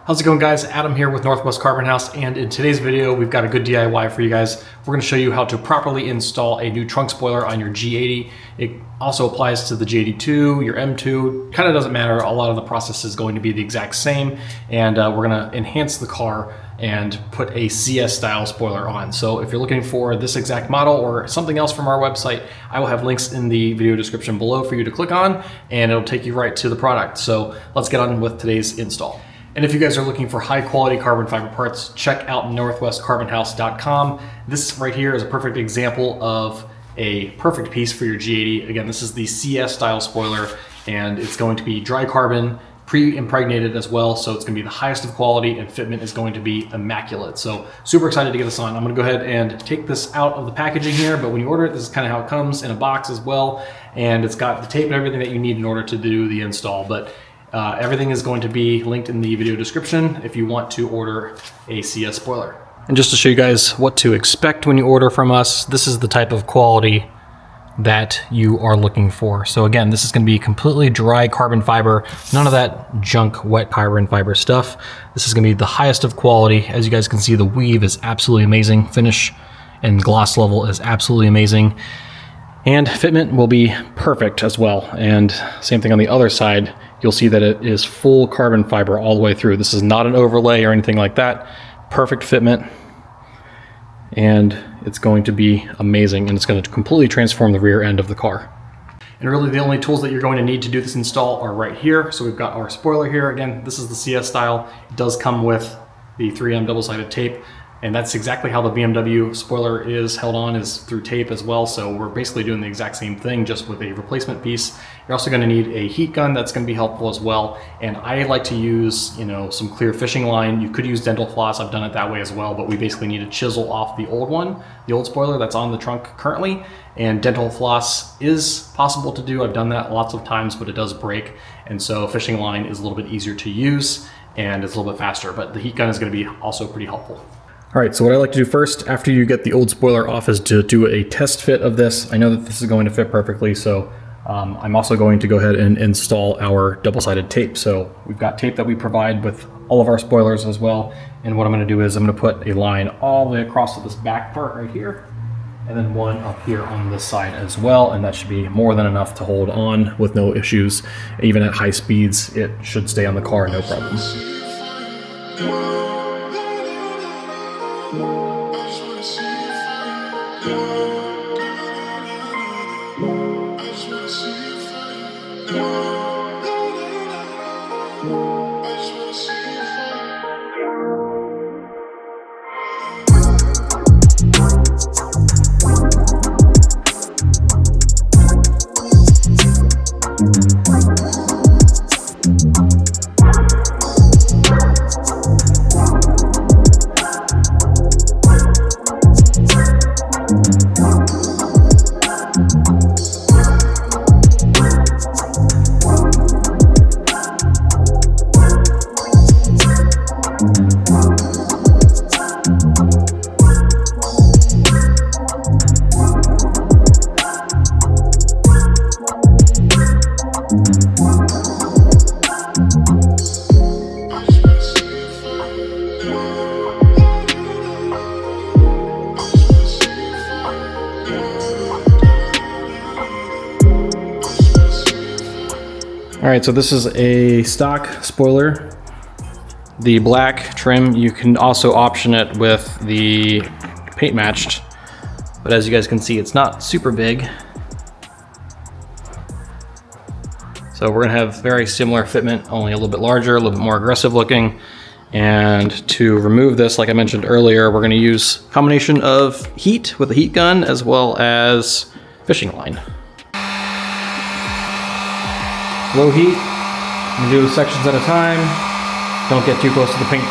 How's it going, guys? Adam here with NWCarbon Haus, and in today's video we've got a good DIY for you guys. We're going to show you how to properly install a new trunk spoiler on your G80. It also applies to the G80 your M2. Kind of doesn't matter. A lot of the process is going to be the exact same, and we're going to enhance the car and put a CS style spoiler on. So if you're looking for this exact model or something else from our website, I will have links in the video description below for you to click on, and it'll take you right to the product. So let's get on with today's install. And if you guys are looking for high quality carbon fiber parts, check out NWCarbonHaus.com. This right here is a perfect example of a perfect piece for your G80. Again, this is the CS style spoiler, and it's going to be dry carbon, pre-impregnated as well, so it's going to be the highest of quality, and fitment is going to be immaculate. So super excited to get this on. I'm going to go ahead and take this out of the packaging here, but when you order it, this is kind of how it comes in a box as well, and it's got the tape and everything that you need in order to do the install. But everything is going to be linked in the video description if you want to order a CS spoiler. And just to show you guys what to expect when you order from us, this is the type of quality that you are looking for. So again, this is going to be completely dry carbon fiber, none of that junk wet carbon fiber stuff. This is going to be the highest of quality. As you guys can see, the weave is absolutely amazing. Finish and gloss level is absolutely amazing. And fitment will be perfect as well. And same thing on the other side. You'll see that it is full carbon fiber all the way through. This is not an overlay or anything like that. Perfect fitment. And it's going to be amazing, and it's going to completely transform the rear end of the car. And really the only tools that you're going to need to do this install are right here. So we've got our spoiler here. Again, this is the CS style. It does come with the 3M double-sided tape. And that's exactly how the BMW spoiler is held on, is through tape as well. So we're basically doing the exact same thing, just with a replacement piece. You're also gonna need a heat gun. That's gonna be helpful as well. And I like to use, some clear fishing line. You could use dental floss. I've done it that way as well, but we basically need to chisel off the old one, the old spoiler that's on the trunk currently. And dental floss is possible to do. I've done that lots of times, but it does break. And so fishing line is a little bit easier to use, and it's a little bit faster, but the heat gun is gonna be also pretty helpful. All right, so what I like to do first, after you get the old spoiler off, is to do a test fit of this. I know that this is going to fit perfectly, so I'm also going to go ahead and install our double-sided tape. So we've got tape that we provide with all of our spoilers as well. And what I'm gonna do is I'm gonna put a line all the way across to this back part right here, and then one up here on this side as well. And that should be more than enough to hold on with no issues. Even at high speeds, it should stay on the car, no problems. All right, so this is a stock spoiler. The black trim, you can also option it with the paint matched, but as you guys can see, it's not super big. So we're gonna have very similar fitment, only a little bit larger, a little bit more aggressive looking. And to remove this, like I mentioned earlier, we're gonna use a combination of heat with a heat gun as well as fishing line. Low heat, I'm gonna do sections at a time. Don't get too close to the paint.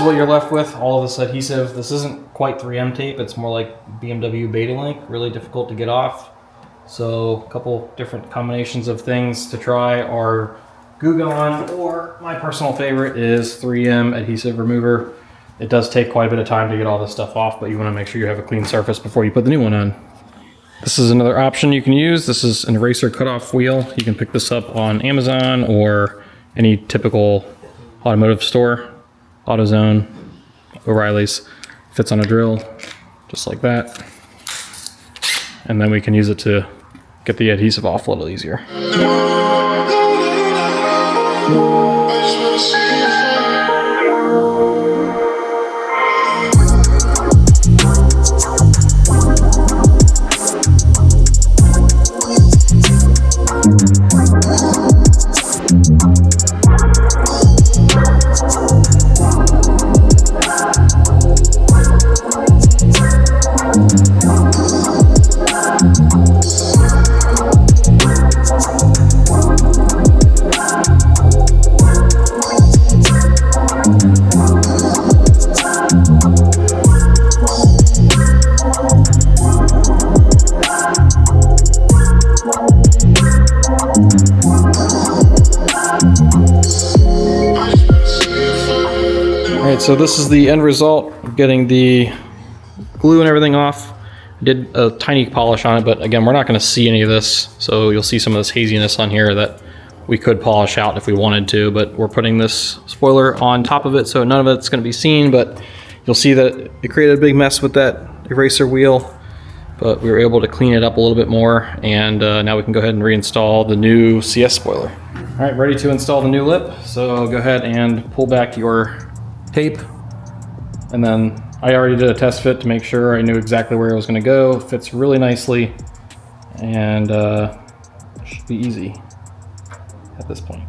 what you're left with, all of this adhesive. This isn't quite 3M tape, it's more like BMW Beta Link, really difficult to get off. So a couple different combinations of things to try are Glue Gun, or my personal favorite is 3M adhesive remover. It does take quite a bit of time to get all this stuff off, but you want to make sure you have a clean surface before you put the new one on. This is another option you can use. This is an eraser cutoff wheel. You can pick this up on Amazon or any typical automotive store, AutoZone, O'Reilly's. Fits on a drill, just like that. And then we can use it to get the adhesive off a little easier. Alright, so this is the end result of getting the glue and everything off. I did a tiny polish on it, but again, we're not going to see any of this, so you'll see some of this haziness on here that we could polish out if we wanted to, but we're putting this spoiler on top of it, so none of it's going to be seen, but you'll see that it created a big mess with that eraser wheel, but we were able to clean it up a little bit more, and now we can go ahead and reinstall the new CS spoiler. Alright, ready to install the new lip, so go ahead and pull back your tape, and then I already did a test fit to make sure I knew exactly where it was going to go. It fits really nicely, and should be easy at this point.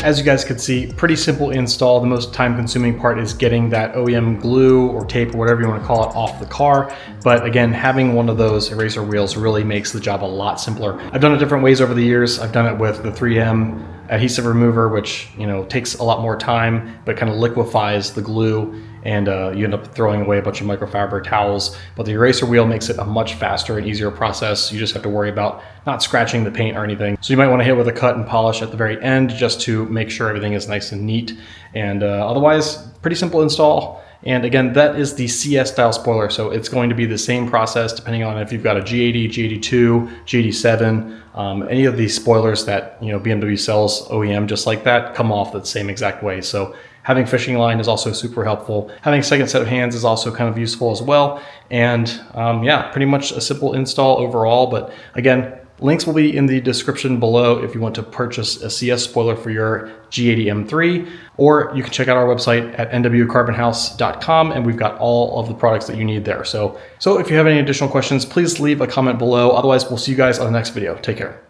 As you guys can see, pretty simple install. The most time consuming part is getting that OEM glue or tape or whatever you want to call it off the car. But again, having one of those eraser wheels really makes the job a lot simpler. I've done it different ways over the years. I've done it with the 3M adhesive remover, which takes a lot more time, but kind of liquefies the glue, and you end up throwing away a bunch of microfiber towels. But the eraser wheel makes it a much faster and easier process. You just have to worry about not scratching the paint or anything. So you might want to hit with a cut and polish at the very end just to make sure everything is nice and neat. And otherwise, pretty simple install. And again, that is the CS style spoiler. So it's going to be the same process depending on if you've got a G80, G82, G87, any of these spoilers that BMW sells OEM just like that come off the same exact way. So Having fishing line is also super helpful. Having a second set of hands is also kind of useful as well. And yeah, pretty much a simple install overall. But again, links will be in the description below if you want to purchase a CS spoiler for your G80 M3, or you can check out our website at NWCarbonHaus.com, and we've got all of the products that you need there. So if you have any additional questions, please leave a comment below. Otherwise, we'll see you guys on the next video. Take care.